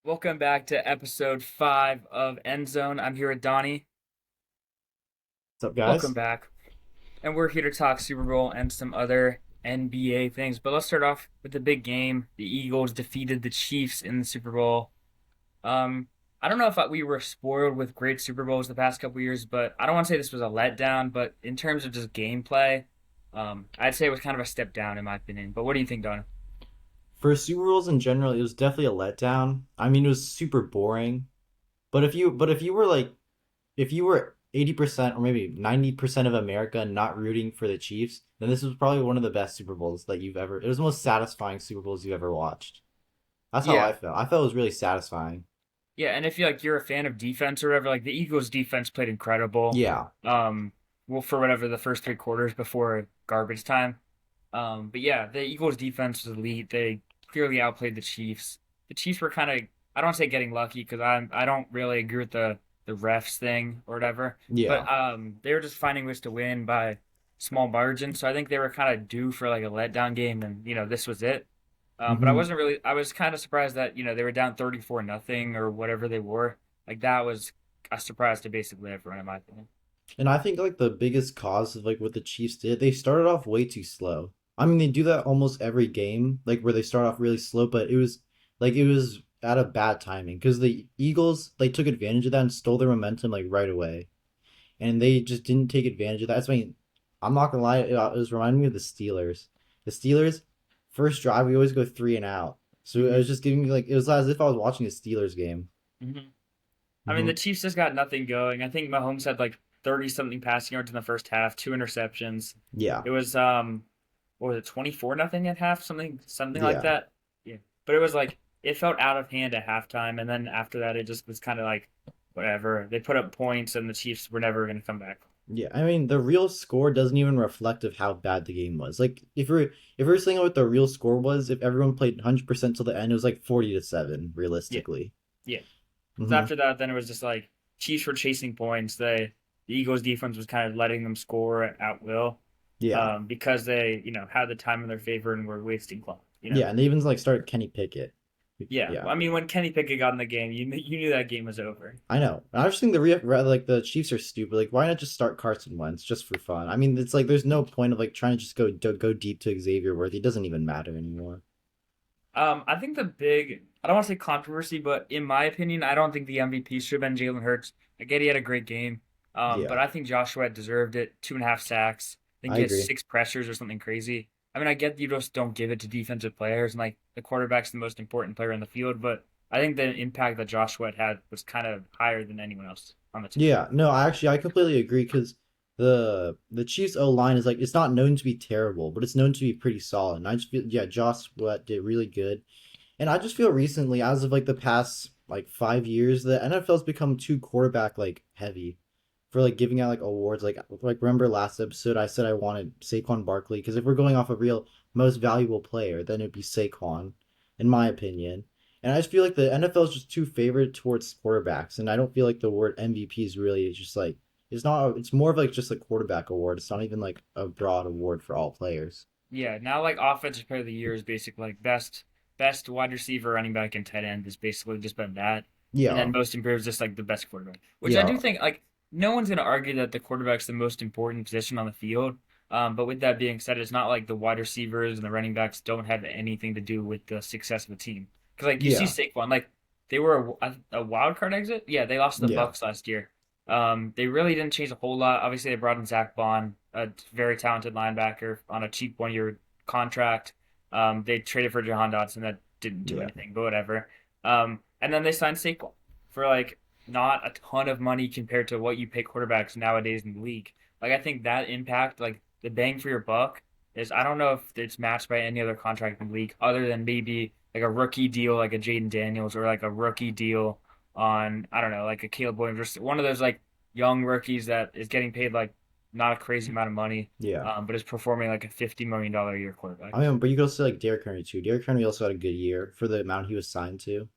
Welcome back to episode 5 of End Zone. I'm here with Donnie. What's up, Welcome guys? back. And we're here to talk Super Bowl and some other NBA things. But let's start off with the big game. The Eagles defeated the Chiefs in the Super Bowl. Um, I don't know if we were spoiled with great Super Bowls the past couple years, but I don't want to say this was a letdown. But in terms of just gameplay, I'd say it was kind of a step down in my opinion. But what do you think, Donnie? For Super Bowls in general, it was definitely a letdown. I mean, it was super boring. But if you were 80% or maybe 90% of America not rooting for the Chiefs, then this was probably one of the best Super Bowls that you've ever. It was the most satisfying Super Bowls you've ever watched. That's how I Yeah, felt. I felt it was really satisfying. Yeah, and if you're a fan of defense or whatever, like the Eagles' defense played incredible. Yeah. Well, for whatever the first 3 quarters before garbage time. But yeah, the Eagles' defense was elite. They clearly outplayed the Chiefs. The Chiefs were kind of I don't say getting lucky because I don't really agree with the refs thing or whatever. Yeah. But they were just finding ways to win by small margins. So I think they were kind of due for like a letdown game, and this was it. But I hmm wasn't really. I was kind of surprised that they were down 34-0 or whatever they were. Like that was a surprise to basically everyone, in my opinion. And I think like the biggest cause of like what the Chiefs did, they started off way too slow. I mean, they do that almost every game, like where they start off really slow, but it was at a bad timing because the Eagles like took advantage of that and stole their momentum like right away, and they just didn't take advantage of that. That's why I'm not gonna lie, it was reminding me of the Steelers. The Steelers first drive we always go three and out, so it hmm was just giving me like it was as if I was watching a Steelers game. hmm I mean, the hmm Chiefs just got nothing going. I think Mahomes had like 30 something passing yards in the first half, 2 interceptions. Yeah, It was what was it, 24-0 at half, something like yeah. that. Yeah. But it was like it felt out of hand at halftime, and then after that it just was kind of like whatever. They put up points and the Chiefs were never going to come back. Yeah, I mean the real score doesn't even reflect of how bad the game was. Like if we're saying what the real score was, if everyone played 100% till the end, it was like 40-7 Yeah. realistically. Yeah. So hmm after that then it was just like Chiefs were chasing points. The Eagles defense was kind of letting them score at will. Yeah. Because they, had the time in their favor and were wasting clock. Yeah, and they even like started Kenny Pickett. Yeah, Yeah. I mean, when Kenny Pickett got in the game, you knew that game was over. I know. I just think like the Chiefs are stupid. Like why not just start Carson Wentz just for fun? I mean, it's like there's no point of like trying to just go deep to Xavier Worthy. It doesn't even matter anymore. I think I don't want to say controversy, but in my opinion, I don't think the MVP should have been Jalen Hurts. I get he had a great game, but Yeah, I think Joshua deserved it. 2.5 sacks. I think I he had agree. 6 pressures or something crazy. I mean, I get you just don't give it to defensive players, and like the quarterback's the most important player on the field, but I think the impact that Joshua had was kind of higher than anyone else on the team. Yeah, no, I completely agree because the Chiefs O line is like it's not known to be terrible, but it's known to be pretty solid. And I just feel yeah, Josh Sweat did really good, and I just feel recently, as of like the past like 5 years, the NFL's become too quarterback like heavy for like giving out like awards. Like remember last episode I said I wanted Saquon Barkley because if we're going off a real most valuable player, then it'd be Saquon, in my opinion. And I just feel like the NFL is just too favored towards quarterbacks, and I don't feel like the word MVP is really just like it's not. It's more of like just a quarterback award. It's not even like a broad award for all players. Yeah, now like offensive player of the year is basically like best wide receiver, running back, and tight end is basically just been that, and then Yeah, most improved is just like the best quarterback. Which I do yeah, think like no one's gonna argue that the quarterback's the most important position on the field. But with that being said, it's not like the wide receivers and the running backs don't have anything to do with the success of the team. Because like you see yeah, Saquon, like they were a wild card exit. Yeah, they lost to the yeah, Bucks last year. They really didn't change a whole lot. Obviously, they brought in Zach Bond, a very talented linebacker, on a cheap 1 year contract. They traded for Jahan Dotson that didn't do yeah. anything, but whatever. And then they signed Saquon for like not a ton of money compared to what you pay quarterbacks nowadays in the league. Like I think that impact, like the bang for your buck, is I don't know if it's matched by any other contract in the league other than maybe like a rookie deal like a Jaden Daniels or like a rookie deal on I don't know like a Caleb Williams or one of those like young rookies that is getting paid like not a crazy amount of money, Yeah. but is performing like a $50 million a year quarterback. I mean, but you go say like Derrick Henry too. Derrick Henry also had a good year for the amount he was signed to.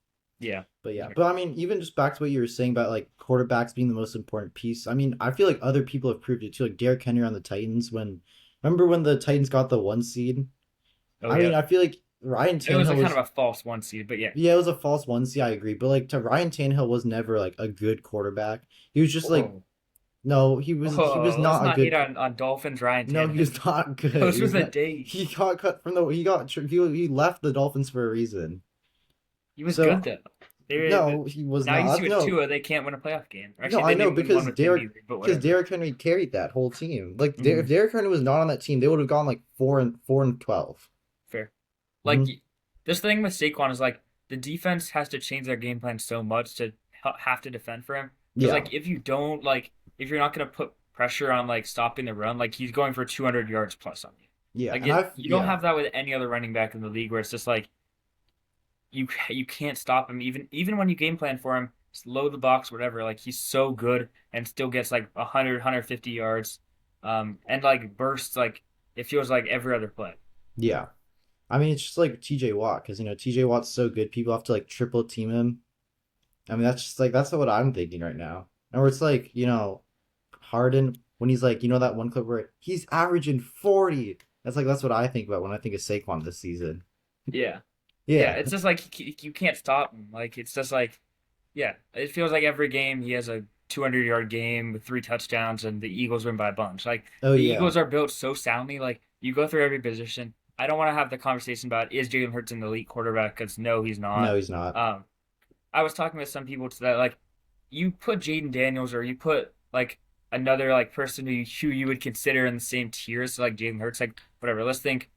Yeah. But yeah, but I mean, even just back to what you were saying about like quarterbacks being the most important piece. I mean, I feel like other people have proved it too. Like Derrick Henry on the Titans when, remember when the Titans got the 1 seed? Oh I mean, yeah. I feel like Ryan It was Tannehill like kind of was a false one seed, but yeah. yeah, it was a false one. See, I agree, but like to Ryan Tannehill was never like a good quarterback. He was just like Whoa. no, he was Whoa, let's not a not hate good. on Dolphins Ryan No, he Tannehill. was not good. Those He were was the not. days. He got cut from the. He left the Dolphins for a reason. He was good So though. They no, he was now you see not. with No, Tua, they can't win a playoff game. no, Actually, I they know didn't win one with him either, but because whatever. Derrick Henry carried that whole team. Like if Hmm. Derrick Henry was not on that team, they would have gone like 4-12. Fair. Like Hmm. this thing with Saquon is like the defense has to change their game plan so much to have to defend for him. Because Yeah, like if you don't like if you're not gonna put pressure on like stopping the run, like he's going for 200 yards plus on you. yeah, Like and I've you don't yeah. have that with any other running back in the league where it's just like you can't stop him even when you game plan for him, slow the box, whatever. Like he's so good and still gets like 100, 150 yards, and like bursts like it feels like every other play. Yeah. I mean, it's just like TJ Watt because TJ Watt's so good. People have to like triple team him. I mean, that's just like that's what I'm thinking right now. And where it's like Harden when he's like that one clip where he's averaging 40. That's what I think about when I think of Saquon this season. Yeah, yeah. Yeah. It's just like you can't stop him. Like it's just like yeah. It feels like every game he has a 200-yard game with 3 touchdowns, and the Eagles win by a bunch. Like Oh the yeah. Eagles are built so soundly. Like you go through every position. I don't want to have the conversation about is Jalen Hurts an elite quarterback because no, he's No, not. he's not. Um, I was talking with some people today, like you put Jaden Daniels or you put like another like person who you would consider in the same tiers, like Jalen Hurts, like whatever. Let's think,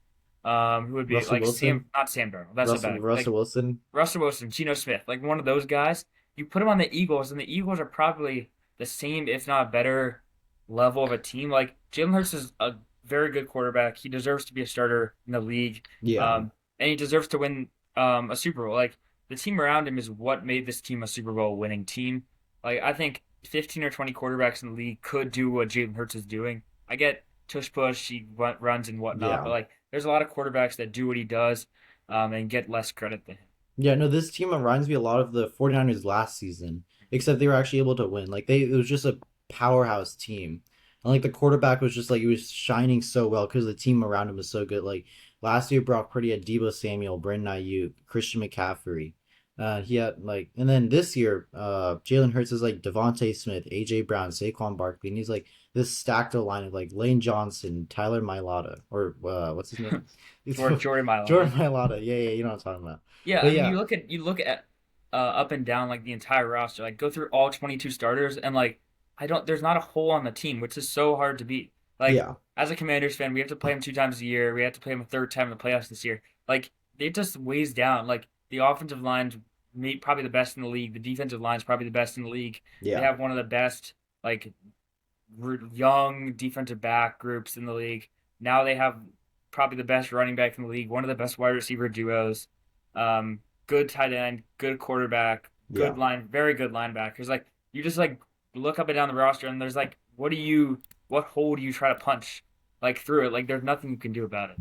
who would be Russell like Wilson. Not Sam Darnold. That's a Russell bad Russell like Wilson. Russell Wilson, Geno Smith, like one of those guys. You put him on the Eagles, and the Eagles are probably the same, if not better, level of a team. Like Jalen Hurts is a very good quarterback. He deserves to be a starter in the league, Yeah. and he deserves to win a Super Bowl. Like the team around him is what made this team a Super Bowl winning team. Like I think 15 or 20 quarterbacks in the league could do what Jalen Hurts is doing. I get tush push, he runs and whatnot, but Yeah. like there's a lot of quarterbacks that do what he does, and get less credit than him. Yeah, no, this team reminds me a lot of the 49ers last season, except they were actually able to win. Like it was just a powerhouse team. And like the quarterback was just like he was shining so well because the team around him was so good. Like last year Brock Purdy had Debo Samuel, Brandon Ayuk, Christian McCaffrey. He had like and then this year, Jalen Hurts is like Devontae Smith, AJ Brown, Saquon Barkley, and he's like this stacked line of like Lane Johnson, Tyler Mailata, or what's his name? Or Jordan Jordan Mailata. Mailata. Yeah, yeah, you know what I'm talking about. Yeah, But I mean yeah, you look at up and down like the entire roster, like go through all 22 starters and like I don't there's not a hole on the team, which is so hard to beat. Like yeah. as a Commanders fan, we have to play them 2 times a year. We have to play them a third time in the playoffs this year. Like it just weighs down. Like the offensive line's probably the best in the league. The defensive line's probably the best in the league. They Yeah. have one of the best like young defensive back groups in the league. Now they have probably the best running back in the league, one of the best wide receiver duos, good tight end, good quarterback, Yeah. very good linebackers. Like you just like look up and down the roster, and there's like, what hole do you try to punch like through it? Like there's nothing you can do about it.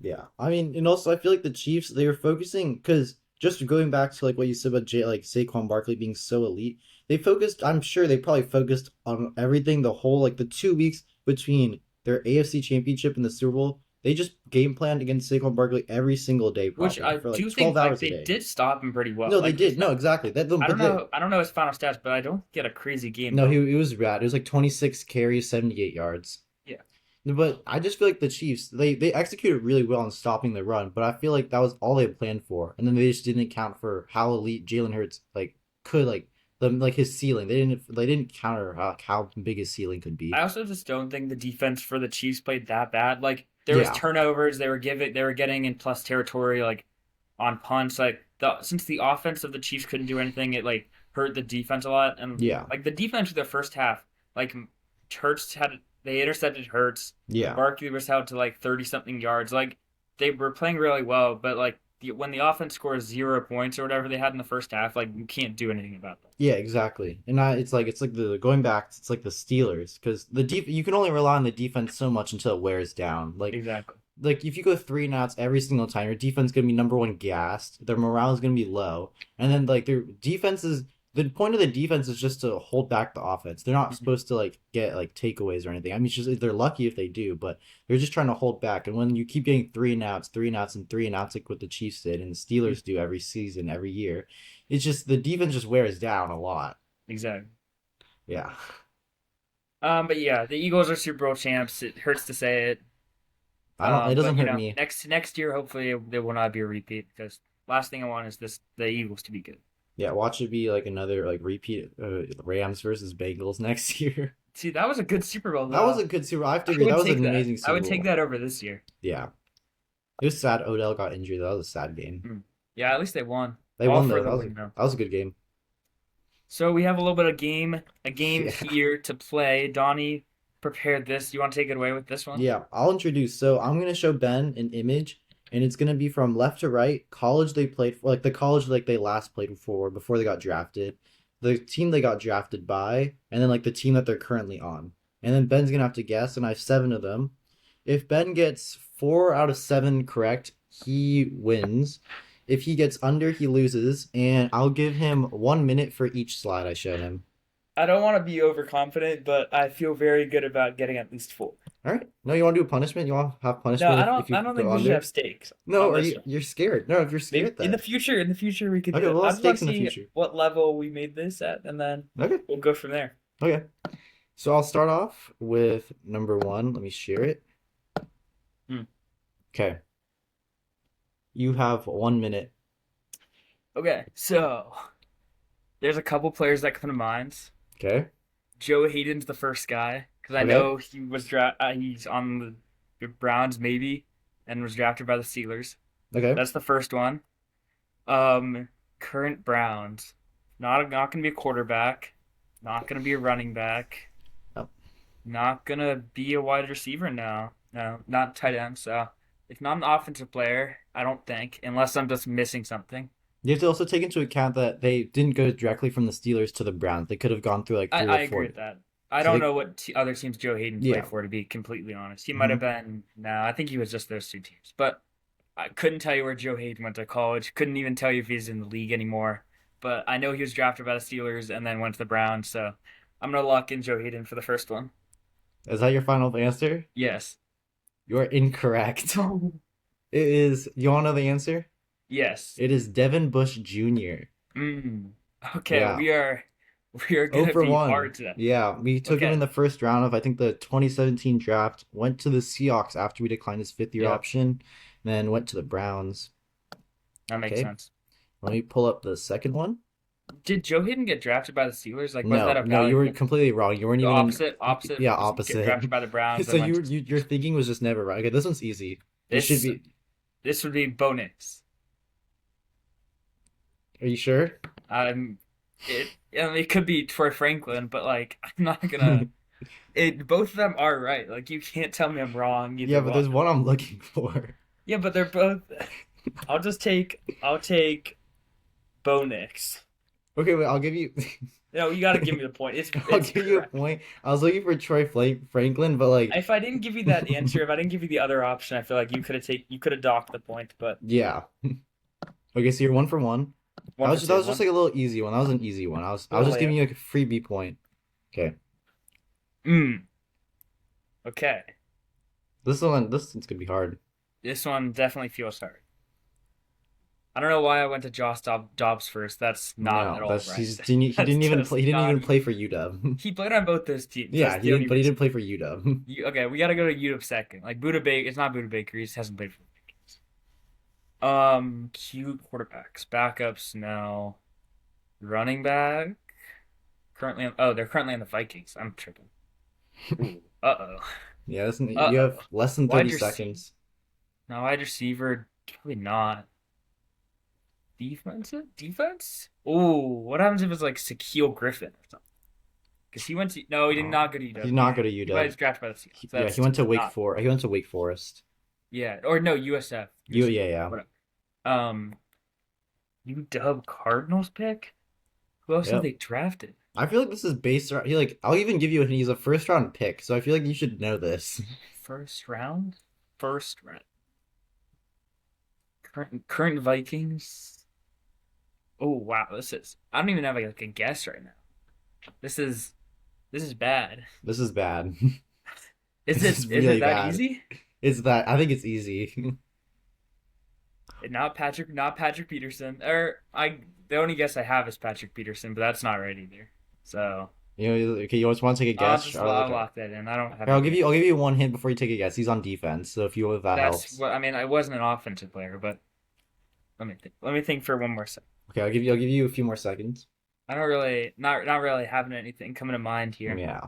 Yeah. I mean, and also I feel like the Chiefs they were focusing because just going back to like what you said about like Saquon Barkley being so elite, they focused. I'm sure they probably focused on everything the whole like the 2 weeks between their AFC Championship and the Super Bowl. They just game planned against Saquon Barkley every single day, Which probably I for like do 12 think like hours a they day. did stop him pretty well. No, they Like it's did. No, not. exactly. That, but they, I don't know his final stats, but I don't get a crazy game no, though. he it was rad. It was like 26 carries, 78 yards. Yeah. But I just feel like the Chiefs, they executed really well in stopping the run, but I feel like that was all they had planned for. And then they just didn't account for how elite Jalen Hurts like could like his ceiling. They didn't counter how big his ceiling could be. I also just don't think the defense for the Chiefs played that bad. Like there was Yeah. turnovers, they were getting in plus territory like on punts. Like since the offense of the Chiefs couldn't do anything, it like hurt the defense a lot. And Yeah. like the defense for the first half, like Hurts had they intercepted Hurts. Yeah. Barkley was out to like 30 something yards. Like they were playing really well, but like when the offense scores 0 points or whatever they had in the first half, like you can't do anything about that. Yeah, exactly. And it's like the going back, it's like the Steelers because the deep you can only rely on the defense so much until it wears down. Exactly. Like if you go 3 and outs every single time, your defense is gonna be number one gassed. Their morale is gonna be low, and then like their defenses, the point of the defense is just to hold back the offense. They're not Mhm. supposed to like get like takeaways or anything. I mean, it's just they're lucky if they do, but they're just trying to hold back. And when you keep getting three and outs, and three and outs like what the Chiefs did and the Mhm. Steelers do every season, every year, it's just the defense just wears down a lot. Exactly. Yeah, But yeah, the Eagles are Super Bowl champs. It hurts to say it. I don't. It doesn't But hurt me. next year, hopefully, there will not be a repeat because last thing I want is the Eagles to be good. Yeah, watch it be like another like repeat Rams versus Bengals next year. See, that was a good Super Bowl That was though. a good Super Bowl. I have to I agree. That would was take an that. amazing I Super would take Bowl. that over this year. Yeah, it was sad. Odell got injured. That was a sad game. Mm. Yeah, at least they won. They All won for though. the win though. That was a good game. So we have a little bit of a game Yeah. here to play. Donnie prepared this. You want to take it away with this one? Yeah, I'll introduce. So I'm gonna show Ben an image, and it's gonna be from left to right. College they played for, like the college like they last played for before they got drafted, the team they got drafted by, and then like the team that they're currently on. And then Ben's gonna have to guess, and I have seven of them. If Ben gets 4 out of 7 correct, he wins. If he gets under, he loses, and I'll give him 1 minute for each slide I show him. I don't want to be overconfident, but I feel very good about getting at least four. All right. No, you want to do a punishment? You want to have No, punishment if you I don't go think we should under? have stakes No, on are this you one. you're scared? No, if you're Maybe scared then. in the future we could Okay, do it. well, I let's just want stakes to in the see future. what level we made this at, and then Okay. we'll go from there. Okay. So I'll start off with number one. Let me share it. Hmm. Okay. You have 1 minute. Okay, so there's a couple players that come to mind. Okay. Joe Hayden's the first guy because I Okay. know he's on the Browns maybe, and was drafted by the Steelers. Okay. That's the first one. Um, Current Browns, not gonna be a quarterback, not gonna be a running back, Oh. not gonna be a wide receiver now. No, not tight end. So it's not an offensive player, I don't think, unless I'm just missing something. You have to also take into account that they didn't go directly from the Steelers to the Browns. They could have gone through like three I or agree four. with that. I So don't they, know what other teams Joe Hayden played yeah. for, to be completely honest. He might Hmm. have been, no, I think he was just those two teams. But I couldn't tell you where Joe Hayden went to college. Couldn't even tell you if he's in the league anymore. But I know he was drafted by the Steelers and then went to the Browns. So I'm going to lock in Joe Hayden for the first one. Is that your final answer? Yes. You are incorrect. It is. You want to know the answer? Yes. It is Devin Bush Jr. Mm. Okay, Yeah. we are Oh going to for be 1. hard today. Yeah, we took him Okay. in the first round of I think the 2017 draft. Went to the Seahawks after we declined his fifth year Yep, option, then went to the Browns. that makes Okay, sense. let me pull up the second one. Did Joe Hayden get drafted by the Steelers? Like, was that No, a no, you valid were pick? completely wrong. You weren't The even in. opposite Yeah, was get opposite. drafted by the Browns So and went to your thinking was just never right. Okay, this one's easy. This should this. be. This would be bonus. Are you sure? Um, it could be Troy Franklin, but like I'm not gonna. It both of them are right. Like you can't tell me I'm wrong Yeah, either but one. there's one I'm looking for. Yeah, but they're both. I'll take Bo Nix. Okay, wait. I'll give you. No, you got to give me the point. I'll It's give you a correct. point. I was looking for Franklin, but like, If I didn't give you that answer, if I didn't give you the other option, I feel like you could have docked the point. But yeah. Okay, so you're 1 for 1. one for That two, was just one. like a little easy one. That was an easy one. I was Little just giving layup. you like a freebie point. Okay. Mm. Okay. This one's gonna be hard. This one definitely feels hard. I don't know why I went to Dobbs first. That's not at No, all that's right. he That's didn't even just play. He didn't not even even. play for UW. He played on both those teams. Yeah, That's he the only didn't, but he reason. didn't play for UW. Okay, we gotta go to UW second. Like Buda Baker, it's not Buda Baker. He just hasn't played for the Vikings. Cute quarterbacks, backups now. Running back. They're currently on the Vikings. I'm tripping. Ooh, uh-oh. Yeah, listen, you Uh-oh. have less than Wide 30 receiver. seconds. No, wide receiver. Probably not. Defense? Defense? Ooh, what happens if it's like Shaquille Griffin or something? Because he went to no, he did Oh, not go to he did UW. not go to He was UW. drafted by the Seahawks. Yeah, That's he went to Wake not Forest. He went to Wake Forest. yeah, or no USF. Yeah, yeah. Whatever. Um, UW Cardinals pick. Who else have Yep. they drafted? I feel like this is based around. He like I'll even give you he's a first round pick, so I feel like you should know this. First round. First round. Current Vikings. Oh wow, this is. I don't even have like a guess right now. This is this is bad. This is bad. Is This it is is it really that bad. easy? It's that I think it's easy. Not Patrick Peterson. Or I the only guess I have is Patrick Peterson, but that's not right either. So Okay, you just want to take a guess out of the I'll dark? lock that in. I don't have Here, any. I'll give you one hint before you take a guess. He's on defense, so if that That's helps. what I mean. I wasn't an offensive player, but let me think for one more second. Okay, I'll give you a few more seconds. I don't really not really having anything coming to mind here, Yeah.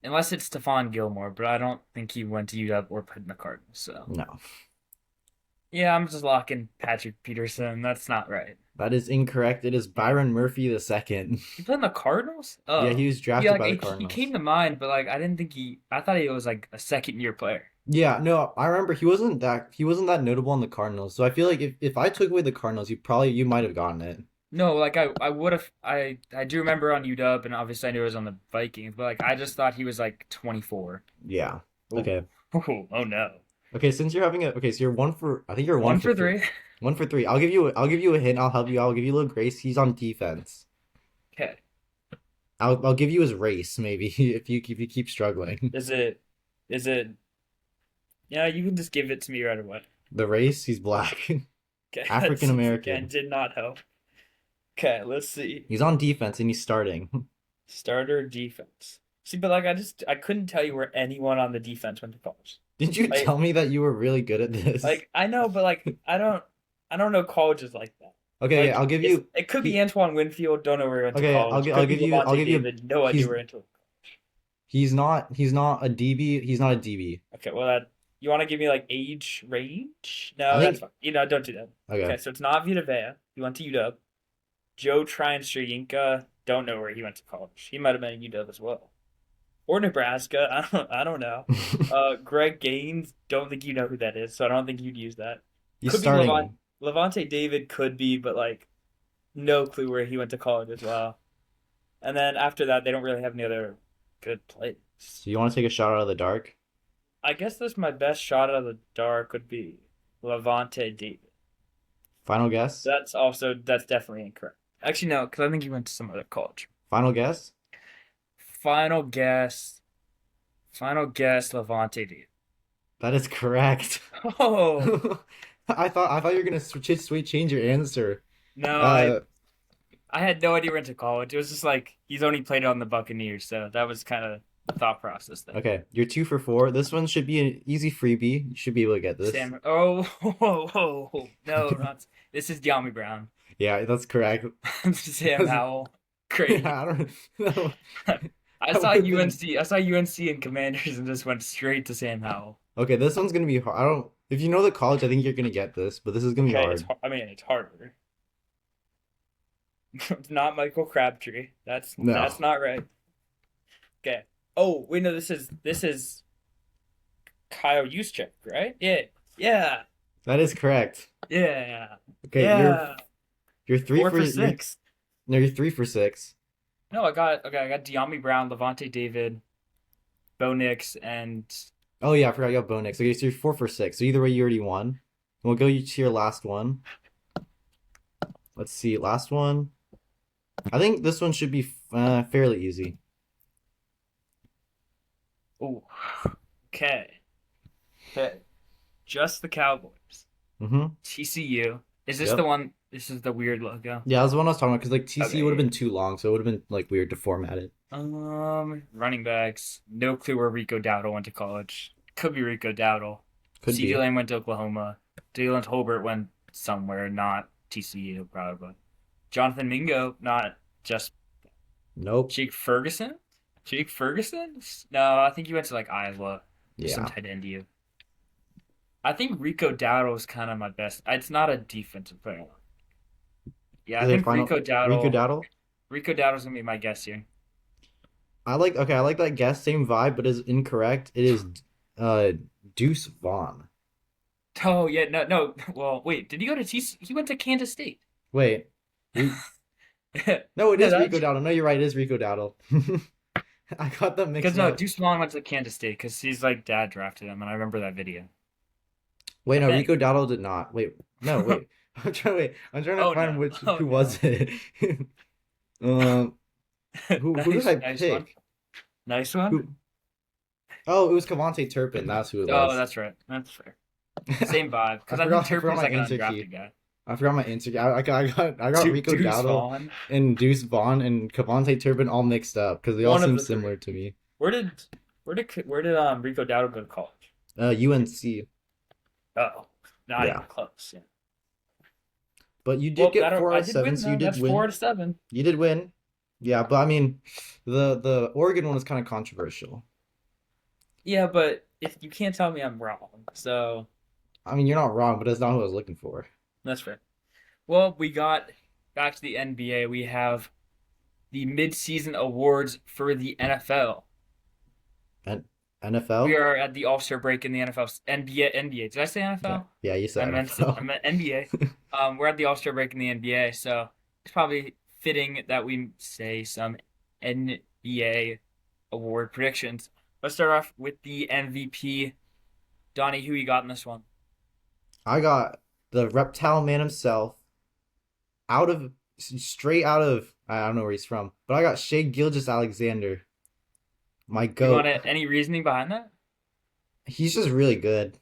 unless it's Stephon Gilmore, but I don't think he went to UW or played in the Cardinals. So No. yeah, I'm just locking Patrick Peterson. That's not right. That is incorrect. It is Byron Murphy the second. He played in the Cardinals. Yeah, Oh, he was yeah, drafted like by the he came Cardinals. to mind, but like I didn't think he. I thought he was like a second year player. Yeah, no, I remember he wasn't that notable on the Cardinals. So I feel like if I took away the Cardinals, you might have gotten it. No, like I would have I do remember on UW, and obviously I knew it was on the Vikings, but like I just thought he was like 24. Yeah. Oh, Okay. oh no. Okay, since you're having a okay, so you're one for I think you're one One for for three. three. One for three. I'll give you a hint. I'll help you. I'll give you a little grace. He's on defense. Okay. I'll give you his race maybe if you keep struggling. Is it is it yeah, you can just give it to me right away. The race, he's black. Okay, African that's again American. did not help. Okay, let's see. He's on defense and he's starting. Starter defense. See, but like I couldn't tell you where anyone on the defense went to college. Did you Like tell me that you were really good at this? I know, but like I don't know colleges like that. Okay, okay, Like I'll give you it could he be Antoine Winfield, don't know where he went to okay, college. I'll Could be give you Levante David, no idea he's where he went to. he's not a DB, he's not a DB. Okay, well that you want to give me like age range? I No, that's think fine. You know, don't do that. okay. Okay, so it's not Vita Vea. He went to UW. Joe Tryon Yinka, don't know where he went to college. He might have been at UW as well. Or Nebraska. I don't know. Greg Gaines, don't think you know who that is, so I don't think you'd use that. He's Could be starting. Levante David could be, but like no clue where he went to college as well. And then after that, they don't really have any other good plays. So you want to take a shot out of the dark? I guess that's my best shot out of the dark would be Levante David. Final guess? That's definitely incorrect. Actually, no, because I think he went to some other college. Final guess? Final guess. Final guess. Levante David. That is correct. Oh I thought you were gonna change your answer. no, Uh, I had no idea where he went to college. It was just like he's only played on the Buccaneers, so that was kind of the thought process there. okay, you're two for four. This one should be an easy freebie. You should be able to get this. Sam. Oh, no, not this is De'Ami Brown. Yeah, that's correct. Sam Howell. Great. I don't know. I That saw would've been- UNC. I saw UNC and Commanders and just went straight to Sam Howell. Okay, this one's gonna be hard. I don't. If you know the college, I think you're gonna get this, but this is gonna be Okay, hard. I mean it's harder. It's not Michael Crabtree. No, That's not right. Okay. Oh wait, no. This is Kyle Juszczyk, right? Yeah. Yeah. that is correct. Yeah. Okay, Yeah. you're three Four for for six. no, you're three for six. No, I got De'Ami Brown, Levante David, Bo Nix, and Oh yeah, I forgot you have Bo Nix. Okay, so you're four for six. So either way, you already won. We'll go to your last one. Let's see, last one. I think this one should be fairly easy. oh, okay. Okay. Just the Cowboys. Mm-hmm. TCU. Is this Yep. the one? This is the weird logo. Yeah, that's the one I was talking about because like TCU would have Okay. been too long, so it would have been like weird to format it. Running backs. No clue where Rico Dowdle went to college. Could be Rico Dowdle. Could CeeDee be. Lamb went to Oklahoma. Dalen Tolbert went somewhere, not TCU, probably. Jonathan Mingo, not just Nope. Jake Ferguson? Jake Ferguson? No, I think he went to like Iowa. Some Yeah. tight end you. I think Rico Dowdle is kind of my best. It's not a defensive player. Yeah, I Is it think final? Rico Dowdle? Rico Dowdle's gonna be my guess here. I like that guess, same vibe, but is incorrect. It is uh Deuce Vaughn. Oh yeah, no. Well, wait, did he go to TC? He went to Kansas State. Wait. Ri- No, it No, is that's Rico Dowdle. No, you're right, it is Rico Dowdle. I got them because mixed no, up. Deuce Vaughn went to Kansas State because he's like dad drafted him, and I remember that video. Wait, And no, then Rico Dowdle did not. Wait, no, wait. I'm trying to Oh find no. which Oh who no. was it? Um, who did I Nice one. pick? Nice one. Who? Oh, it was Cavante Turpin. That's who it Oh, was. that's right. That's fair. Same vibe. I Because I think forgot. I forgot Turpin's my like an answer key. undrafted guy. I forgot my answer key. I got Rico Deuce Dowdle Vaughn. and Deuce Vaughn and Cavante Turpin all mixed up because they all One of seem the three. similar to me. Where did where did Rico Dowdle go to college? UNC. Oh, not even Yeah, close. Yeah. but you did Well, get that four out I of did seven, win so you though. did That's four win. out of seven. You did win. Yeah, but I mean, the Oregon one was kind of controversial. Yeah, but if you can't tell me I'm wrong, so I mean, you're not wrong, but that's not what I was looking for. that's fair. Well, we got back to the NBA. We have the midseason awards for the NFL. And We NFL? are at the All-Star break in the NFL, NBA, NBA. Did I say Yeah, NFL? yeah, you I said meant I NFL. meant NBA. We're at the All-Star break in the NBA, so it's probably fitting that we say some NBA award predictions. Let's start off with the MVP. Donnie, who you got in this one? I got the reptile man himself, out of straight out of I don't know where he's from, but I got Shea Gilgeous-Alexander, my You want goat. any reasoning behind that? He's just really good.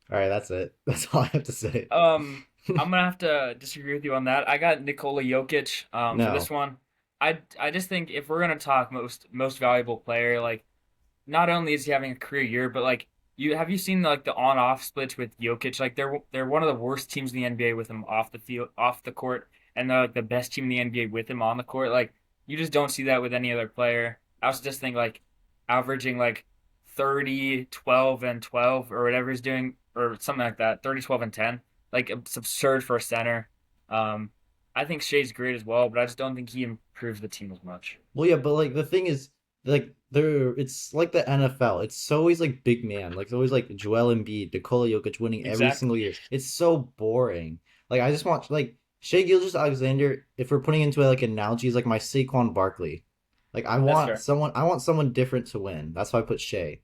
All right, that's it. That's all I have to say. Um, I'm gonna have to disagree with you on that. I got Nikola Jokic for this No. one. I just think if we're gonna talk most valuable player, like not only is he having a career year, but like you seen like the on off splits with Jokic? Like they're one of the worst teams in the NBA with him off the field, off the court, and they're like the best team in the NBA with him on the court. Like you just don't see that with any other player. I also just think like averaging like 30, 12, and 12 or whatever he's doing or something like that, 30, 12, and 10. Like it's absurd for a center. Um, I think Shea's great as well, but I just don't think he improves the team as much. Well, yeah, but like the thing is, like there, it's like the NFL. It's always like big man. Like it's always like Joel Embiid, Nikola Jokic winning every single Exactly. year. It's so boring. Like I just want like Shea Gilgeous-Alexander. If we're putting into like an analogy, is like my Saquon Barkley. Like That's fair. I want someone different to win. That's why I put Shea.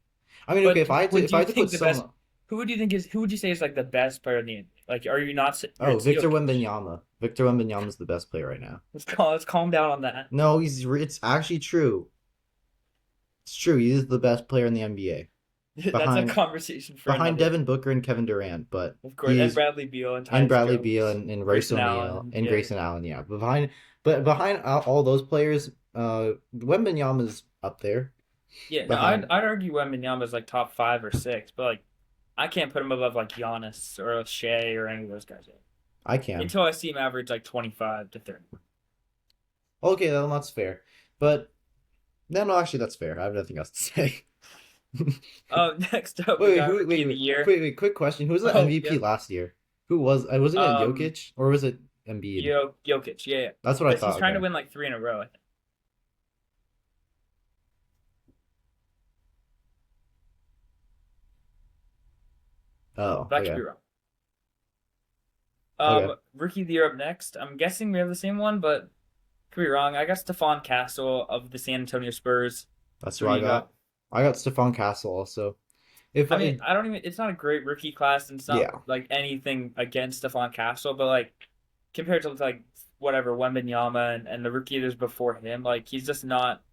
I mean, okay, But would if I you had to put think the best? someone, Who would you think is? Who would you say is like the best player in the NBA? Like, are you not? Or oh, it's Victor Jokic. Wembanyama. Victor Wembanyama is the best player right now. Let's calm down on that. No, it's actually true. It's true. He is the best player in the NBA. That's a behind conversation for behind another. Devin Booker and Kevin Durant, but Of course, and he's Bradley Beal and and Tyus Bradley Beal Jones, and Royce Grayson O'Neal Allen. and Yeah, Grayson Allen, yeah. Behind all those players, Wembanyama's up there. yeah. No, I'd Behind, I'd argue Wembanyama is like top 5 or 6, but like I can't put him above like Giannis or Shea or any of those guys yet. I can. Until I see him average like 25 to 30. Okay, then that's fair. But no, actually, that's fair. I have nothing else to say. Next up we got Rookie of the Year. Wait. Quick question: who was the Oh, MVP yeah. last year? Who was? Wasn't it Um, Jokic or was it Embiid? Jokic. Yeah, yeah. That's what I But he's thought. trying to Okay. win like 3 in a row. I think. Oh, But I could okay. be wrong. Okay. Rookie of the Year up next. I'm guessing we have the same one, but could be wrong. I got Stephon Castle of the San Antonio Spurs. That's Who what do I you got? got. I got Stephon Castle also. If I mean, I I don't even. It's not a great rookie class, and it's not Yeah. like anything against Stephon Castle, but like compared to like whatever Wembanyama and the rookie years before him, like he's just not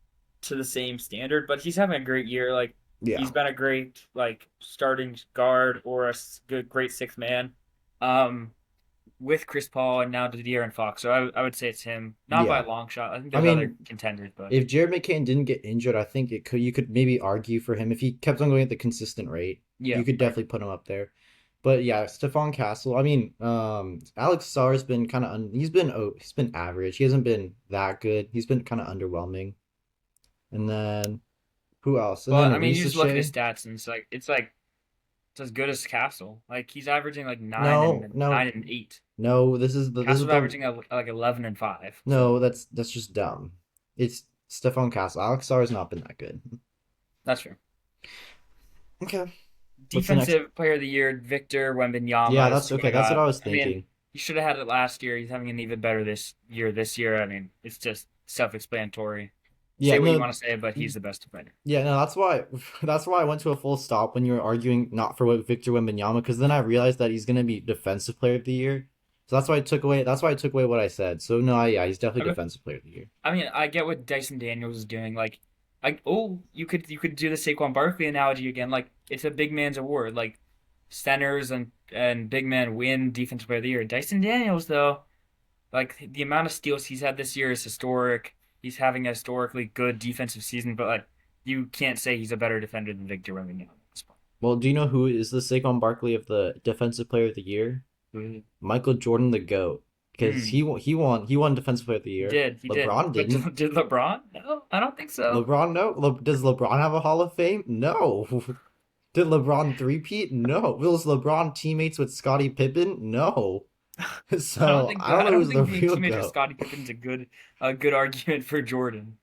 to the same standard. But he's having a great year. Like Yeah. he's been a great like starting guard or good great sixth man. Um, with Chris Paul and now De'Aaron Fox. So I would say it's him. Not by Yeah. a long shot. I think I there's other mean, contenders, but if Jared McCain didn't get injured, I think it could you could maybe argue for him if he kept on going at the consistent rate. yeah, You could right. definitely put him up there. But yeah, Stephon Castle. I mean, Alex Sarr's been kind of he's been average. He hasn't been that good. He's been kind of underwhelming. And then who else? And then But I mean, you Arisa just look at his Shea. stats, and it's like it's as good as Castle. Like he's averaging like nine No, and no, nine and eight. no. This is Castle's the averaging like 11 and 5. So no. That's just dumb. It's Stephon Castle. Alex Sarr's not been that good. that's true. Okay. What's the next? Defensive Player of the Year, Victor Yeah, Wembanyama is that's who okay. I That's what got. I was I mean, thinking. he should have had it last year. He's having an even better this year. I mean, it's just self-explanatory. Yeah, Say what you no, want to say, but he's the best defender. yeah, no, that's why I went to a full stop when you were arguing not for what Victor Wembanyama, because then I realized that he's gonna be defensive player of the year. So that's why I took away what I said. So no, yeah, he's definitely Okay. defensive player of the year. I mean, I get what Dyson Daniels is doing. Like, you could do the Saquon Barkley analogy again. Like, it's a big man's award. Like, centers and big men win Defensive Player of the Year. Dyson Daniels, though, like the amount of steals he's had this year is historic. He's having a historically good defensive season, but like, you can't say he's a better defender than Victor Wembanyama at this Well, do you know who is the Saquon Barkley of the defensive player of the year? point. Michael Jordan, the GOAT, because Mm. he won defensive player of the He year. did, he did. LeBron But didn't. did LeBron? No, I don't think so. LeBron no. Does LeBron have a Hall of Fame? No. Did LeBron three-peat? No. Was LeBron teammates with Scottie Pippen? No. So I don't I know don't who's the think being real teammates with GOAT. Scottie Pippen's a good argument for Jordan.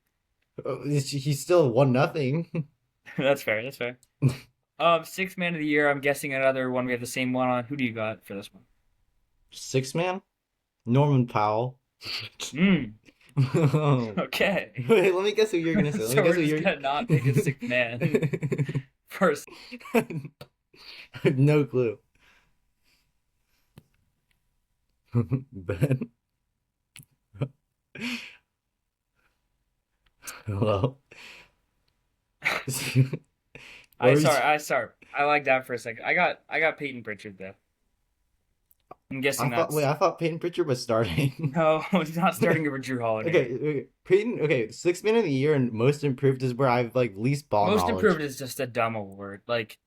He still won nothing. That's fair. That's fair. Sixth man of the year. I'm guessing another one. We have the same one on. Who do you got for this one? Six man? Norman Powell. Hmm. Wait, Okay. let me guess who you're gonna say. Let So me guess we're who just you're. gonna not pick a sixth man first. No clue. Ben. Hello. What I were you? sorry. I sorry. I like that for a second. I got Peyton Pritchard though. I'm guessing that's I thought Peyton Pritchard was starting. no. He's not starting over Drew Holiday. Okay, Peyton. Okay, six man of the year and most improved is where I've like least ball Most knowledge. improved is just a dumb award. Like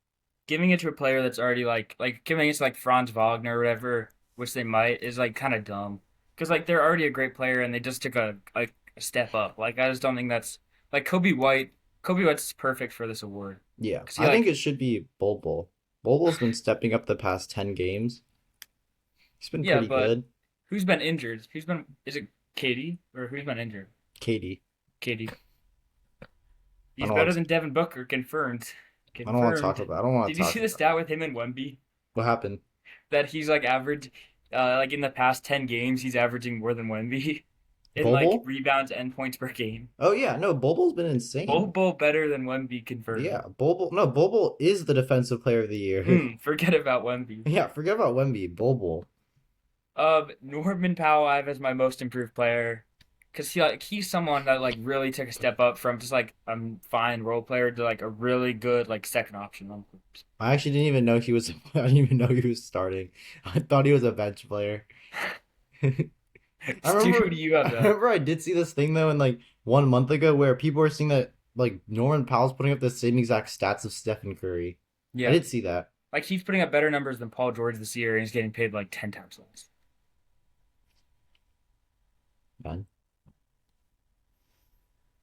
giving it to a player that's already like giving it to like Franz Wagner or whatever, which they might, is like kind of dumb. Because like they're already a great player and they just took a step up. Like I just don't think that's like Kobe White. Kobe White's perfect for this award Yeah, because he I think like it should be Bol Bol. Bol Bol's been stepping up the past 10 games. He's been yeah, pretty but good. who's been injured? Who's been is it Katie or who's been injured? Katie. Katie. I He's don't better want. than Devin Booker. Confirmed. I don't want to talk Confirmed. about. I don't want Did to you talk see the about stat with him and Wemby? what happened. That he's like average, like in the past 10 games, he's averaging more than Wemby in Bol like Bol? rebounds and points per game. Oh yeah, no, Bol Bol's been insane. Bowl better than Wemby confirmed. Yeah, Bol Bol. No, Bol Bol is the defensive player of the year. Forget about Wemby. Yeah, forget about Wemby. Bol Bol. Norman Powell I have as my most improved player, cause he's someone that like really took a step up from just like a fine role player to like a really good like second option on groups. I actually didn't even know he was. I didn't even know he was starting. I thought he was a bench player. I Stu, remember. who do you have I though? remember I did see this thing though, in like 1 month ago, where people were saying that like Norman Powell's putting up the same exact stats of Stephen Curry. I Yeah, did see that. like he's putting up better numbers than Paul George this year, and he's getting paid like 10 times less. Man.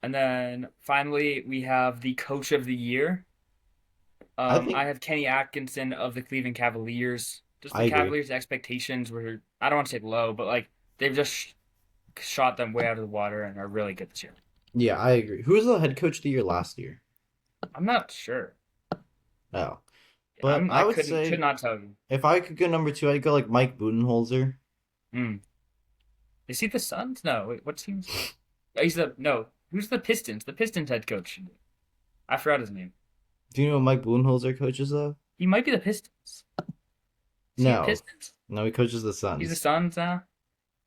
And then finally, we have the coach of the year. I think I have Kenny Atkinson of the Cleveland Cavaliers. Just I the agree. Cavaliers' expectations were, I don't want to say low, but like they've just shot them way out of the water and are really good this year. Yeah, I agree. Who was the head coach of the year last year? I'm not sure. Oh, but I I would could say not tell you. if I could go number two, I'd go like Mike Budenholzer. Hmm. Is he the Suns? No, wait, what teams? Oh, he's the no. Who's the Pistons? The Pistons head coach. I forgot his name. Do you know what Mike Budenholzer coaches though? He might be the Pistons. Is he the No, Pistons? no, he coaches the He's the Suns. Suns now.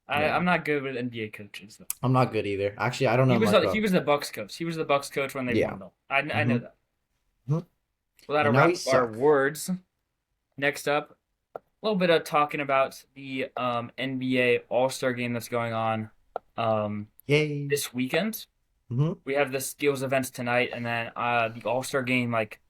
Yeah, I'm not good with NBA coaches though. I'm not good either. Actually, I don't He know was much he about. was the Bucks coach. He was the Bucks coach when they Yeah. won though. I know Hmm. that. Well, that'll And now wrap he up our sucks. awards. Next up, a little bit of talking about the NBA All-Star game that's going on Yay. this weekend. Hmm. We have the skills events tonight, and then the All-Star game, like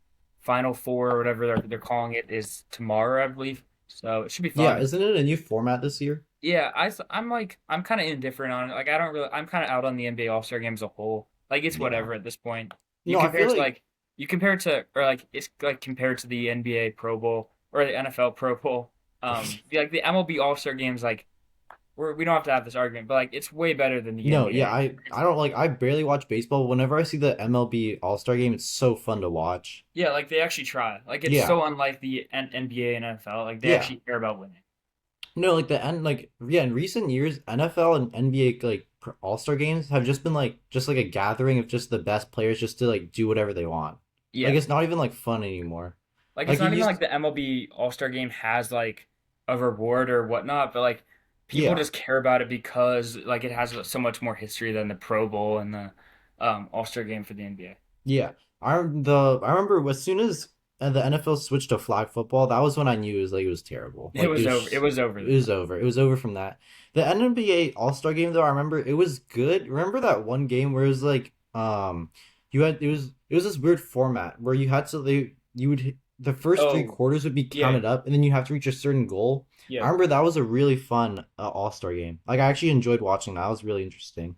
Final Four or whatever they're calling it, is tomorrow, I believe. So it should be Yeah, fun. isn't it a new format this year? Yeah, I'm kind of indifferent on it. Like I don't really I'm kind of out on the NBA All-Star game as a whole. Like it's Yeah. whatever at this point. You No, I compare it feel to like like you compare it to or like it's like compared to the NBA Pro Bowl or the NFL Pro Bowl. Like the MLB All-Star games like we don't have to have this argument, but like it's way better than the no, yeah, NBA. I don't like I barely watch baseball, but whenever I see the MLB All-Star game, it's so fun to watch. Yeah, like they actually try. Like it's Yeah. so unlike the NBA and NFL. Like they Yeah. actually care about winning. No, like the end like yeah, in recent years, NFL and NBA like All-Star games have just been like just like a gathering of just the best players just to like do whatever they want. Like Yeah. it's not even like fun anymore. Like it's Like it not even like used, the MLB All-Star game has like a reward or whatnot, but like people yeah, just care about it because like it has so much more history than the Pro Bowl and the All-Star game for the NBA. yeah. I remember as soon as the NFL switched to flag football, that was when I knew it was terrible. It Like was over. It was over it then. was over. It was over from that. The NBA All-Star game though, I remember it was good. Remember that one game where it was like you had it was this weird format where you had to you would the first three Oh, quarters would be yeah, counted up and then you have to reach a certain goal. I yeah. remember that was a really fun All-Star game. Like I actually enjoyed watching that. It was really interesting.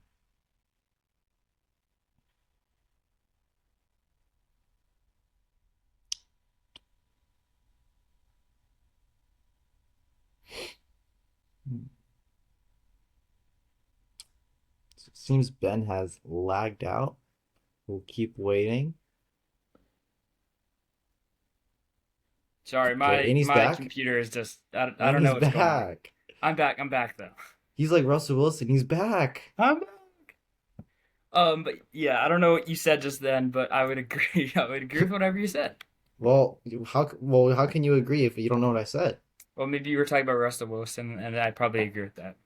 Seems Ben has lagged out. We'll keep waiting. Sorry, Okay, and he's my back. computer is just I And don't know he's what's going on. back. I'm back. I'm back though. He's like Russell Wilson. He's back. I'm back. But yeah, I don't know what you said just then, but I would agree. I would agree with whatever you said. How can you agree if you don't know what I said? Well, maybe you were talking about Russell Wilson, and I probably agree with that.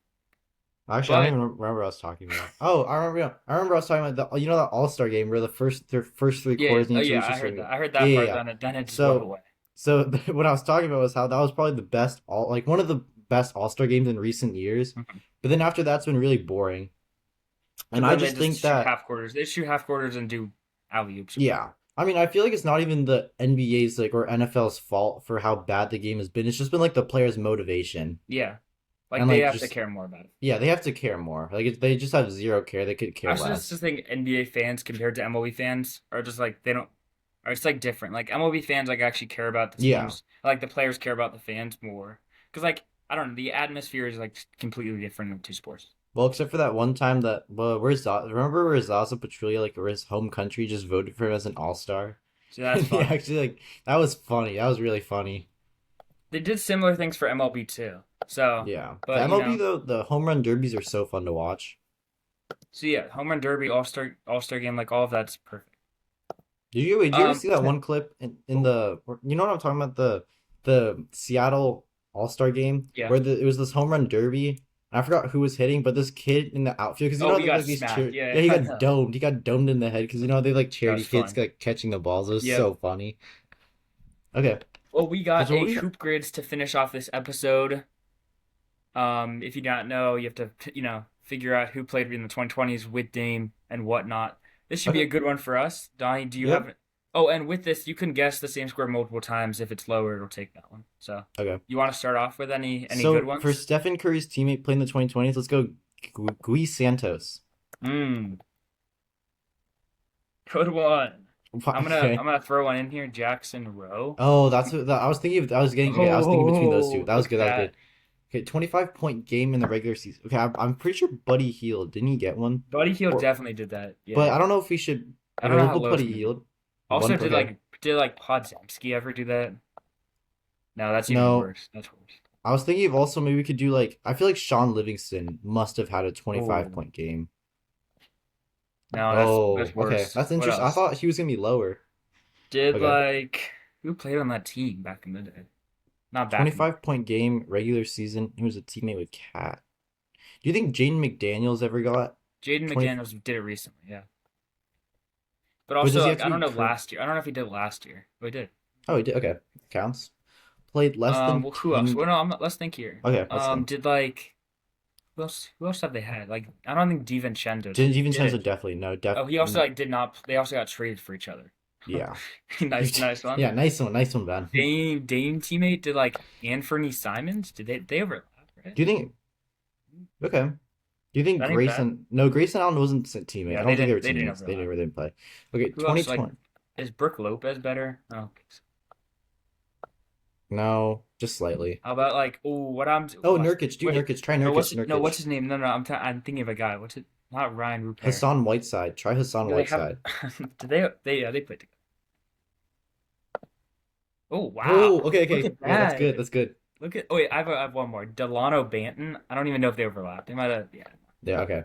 Actually, I don't But even remember what I was talking about. Oh, I remember. Yeah, I remember I was talking about the that All Star game where the first three yeah, quarters oh need to yeah, reach a I heard certain that. goal. I heard Yeah, that yeah, part. yeah. Then it just went So away. so what I was talking about was how that was probably the best all like one of the best All Star games in recent years. But then after that's been really boring. And Because I then they just just think shoot that half quarters. They shoot half quarters and do alley oops or whatever. yeah. I mean, I feel like it's not even the NBA's like or NFL's fault for how bad the game has been. It's just been like the players' motivation Yeah, like and they like have to just care more about it. yeah, they have to care more. Like if they just have zero care, they could I care also less. just think NBA fans compared to MLB fans are just like they don't. Or it's like different. Like MLB fans like actually care about the Yeah. teams. Like the players care about the fans more. Because like I don't know, the atmosphere is like completely different in two sports. Well, except for that one time that where's remember where Zaza Pachulia like or his home country just voted for him as an all-star? So that's And he fun. actually like that was funny. That was really funny. They did similar things for MLB too. So, Yeah. The but you MLB know, though, the home run derbies are so fun to watch. so yeah, home run derby, all star game, like all of that's perfect. Did you ever see that Yeah. one clip in Oh, the you know what I'm talking about the Seattle All-Star game yeah. where it was this home run derby. I forgot who was hitting, but this kid in the outfield because you Oh, know he they got like these smacked. yeah Yeah, he I got know. domed in the head because you know they like That charity was kids fun. like catching the balls. It was Yep. so funny. Okay, Well, we that's got what a we hoop grids to finish off this episode. If you don't know, you have to, figure out who played in the 2020s with Dame and whatnot. This should be a okay. good one for us. Donnie, do you Yep. have? Oh, and with this, you can guess the same square multiple times. If it's lower, it'll take that one. So, Okay. you want to start off with any good So for ones? Stephen Curry's teammate playing the 2020s, let's go Gui Santos. Hmm, good one. I'm Okay. gonna throw one in here. Jackson Rowe. Oh, that's what I was thinking. I was getting. Okay, I was thinking between those two. Oh, That was look good. at That was that. good. Okay, 25-point game in the regular season. Okay, I'm pretty sure Buddy Hield didn't he get one? Buddy Hield Or definitely did that. but Yeah. I don't know if we should. I Okay, don't know we'll how put low it's Buddy gonna be. Hield. Also, One. Okay. did like Podzemski ever do that? No, that's even No, worse. That's worse. I was thinking of also maybe we could do like I feel like Sean Livingston must have had a 25 Oh point game. no, that's Oh, okay, worse. that's What interesting. I else? thought he was gonna be lower. Did Okay, like who played on that team back in the day? Not back in the 25-point game regular season. He was a teammate with Cat. Do you think Jaden McDaniels ever got Jaden 20? McDaniels did it recently, yeah. But But does also he have like to I don't be know current? last year. I don't know if he did last year. Oh, he did. Oh, he did. Okay, counts. Played less than Well, who else? 10. Well, no, let's think here. Okay, let's think. Did like who else have they had? Like I don't think DiVincenzo did DiVincenzo it. definitely no, Oh, he also like did not. They also got traded for each other. yeah. Nice one. Yeah, nice one, Ben. Dame teammate did like Anthony Simons. Did they overlap? Right? Do you think? Okay. Do you think That ain't bad. Grayson? No, Grayson Allen wasn't a teammate. Yeah, I don't think they were they didn't teammates. They overlap. never did play. Okay, Who else like 2020. is Brooke Lopez better? Oh, No, just slightly. how about like what I'm Oh, Nurkic. Do what Nurkic. Try no Nurkic. what's Nurkic. his name? No, I'm thinking of a guy. What's it? Not Ryan Rupert. Hassan Whiteside. Try Hassan Do they have? Whiteside. Do they yeah they played together. Oh Oh, wow! okay, Look okay. at Okay, that's that! good. That's good. Look at oh wait I have one more. Delano Banton. I don't even know if they overlapped. They might have yeah. Yeah, okay.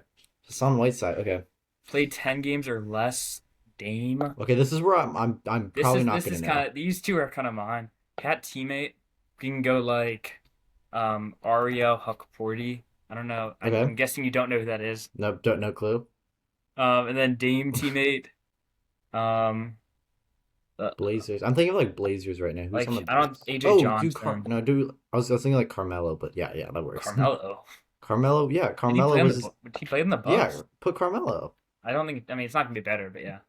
Hassan Whiteside. Okay. Played 10 games or less. Dame. Okay, this is where I'm probably not This gonna is know. kind of these two are kind of mine. Cat teammate. You can go like Ariel Huckporty. I don't know. Okay. I'm guessing you don't know who that is. No, don't no clue. And then Dame teammate. Um, uh, Blazers. I'm thinking of like Blazers right now. Who's on the like I don't Blazers? AJ Oh, dude, Johnson, I was thinking like Carmelo, but yeah, that works. Carmelo. Carmelo, yeah, Did he play Carmelo on was did he play in the yeah, Bucks? put Carmelo. I don't think. I mean, it's not gonna be better, but yeah.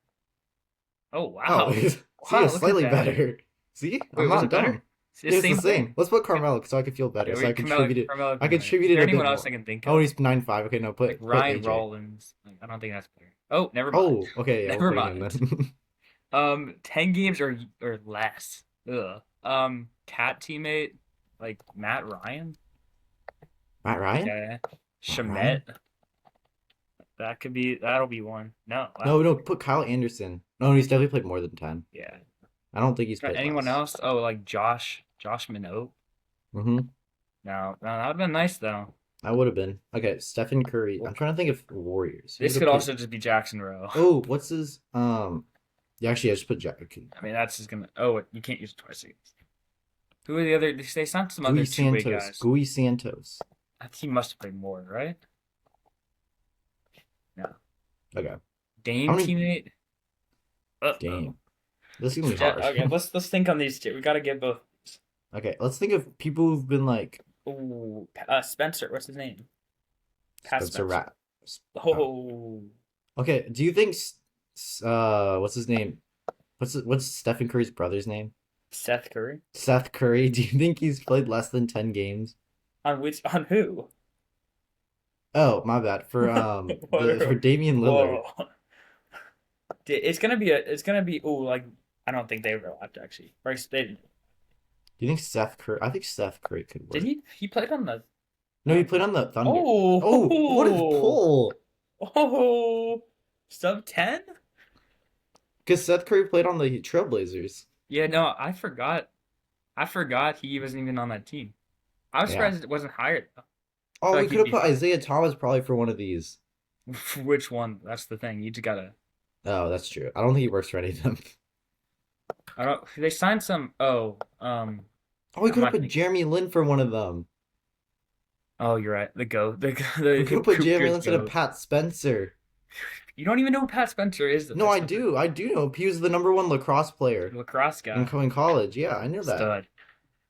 Oh Oh, wow, see, wow! it's Look at slightly that. better. See, I'm Wait, was not it better? dumb. It's Yeah, the it's the same same. thing. Let's put Carmelo so I can feel better. Okay, So I wait, Carmelo, contributed. Carmelo. I Is contributed there a bit anyone else more. I can think Oh, of? he's 9'5". Okay, no, Like put Ryan AJ. Rollins. Like, I don't think that's better. Oh, never mind. Oh, okay, yeah, we're Never putting him mind. then. 10 games or less. Ugh. Cat teammate like Matt Ryan. Matt Ryan? Okay. Matt Ryan? Shamet. That'll be one. No. Wow. No, put Kyle Anderson. No, he's definitely played more than 10. Yeah. I don't think he's Got played anyone less. else? Oh, like Josh Minot. Mm-hmm. No, that would have been nice though. I would have been. Okay, Stephen Curry. I'm trying to think of Warriors. Who This would could have also played? just be Jackson Rowe. Oh, what's his yeah, actually I just put Jack I mean, that's just gonna. Oh, you can't use it twice against. Who are the other? They signed some other Gui two-way Santos. guys. Gui Santos. I think he must have played more, right? No. Okay. How Dame many teammate. Dame. This is gonna be Yeah, hard. okay, let's think on these two. We gotta get both. Okay, let's think of people who've been like Ooh, Spencer. What's his name? Pat Spencer Spencer. Rat. Oh, Okay, do you think what's his name? What's Stephen Curry's brother's name? Seth Curry. Seth Curry. Do you think he's played less than 10 games? On who? Oh, my bad. For Whoa. for Damian Lillard. Whoa. It's gonna be. Oh, like I don't think they overlapped actually. Or they Do you think Seth Curry? I think Seth Curry could work. did he? He played on the. No, he played on the Thunder. Oh, Oh, what a pull! Oh, sub 10? Because Seth Curry played on the Trailblazers. Yeah, no, I forgot. I forgot he wasn't even on that team. I was Yeah. surprised it wasn't hired Oh, feel we like could have he'd be put fine. Isaiah Thomas probably for one of these. though. Which one? That's the thing. You just gotta. Oh, that's true. I don't think he works for any of them. I don't. They signed some. Oh, Oh, we I'm could not have put thinking. Jeremy Lin for one of them. Oh, you're right. The goat. The We could have put Jeremy Lin Cougars instead of goat. Pat Spencer. You don't even know who Pat Spencer is. No, I do. I do know. He was the '1 lacrosse player Lacrosse guy. in college. Yeah, I knew that. Stud.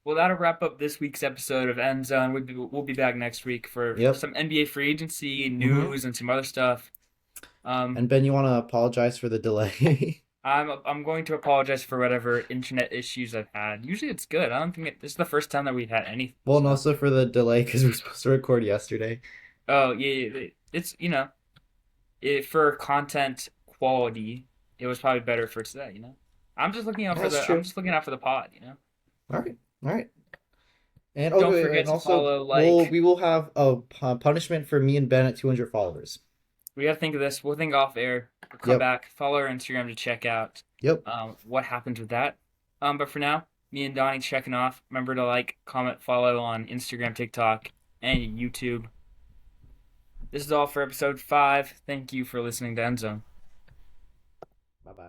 Well, that'll wrap up this week's episode of End Zone. We'll be back next week for Yep. some NBA free agency news and some other stuff. And Ben, you want to apologize for the delay? I'm going to apologize for whatever internet issues I've had. Usually it's good. I don't think this is the first time that we've had anything. Well, and also for the delay because we were supposed to record yesterday. Oh yeah, it's for content quality, it was probably better for today. I'm just looking out for That's true. I'm just looking out for the pod. All right. And Don't okay, forget and to also follow, we will have a punishment for me and Ben at 200 followers. We gotta think of this. We'll think off air. We'll come Yep. back. Follow our Instagram to check out Yep. what happens with that. But for now, me and Donnie checking off. Remember to like, comment, follow on Instagram, TikTok, and YouTube. This is all for episode 5. Thank you for listening to End Zone.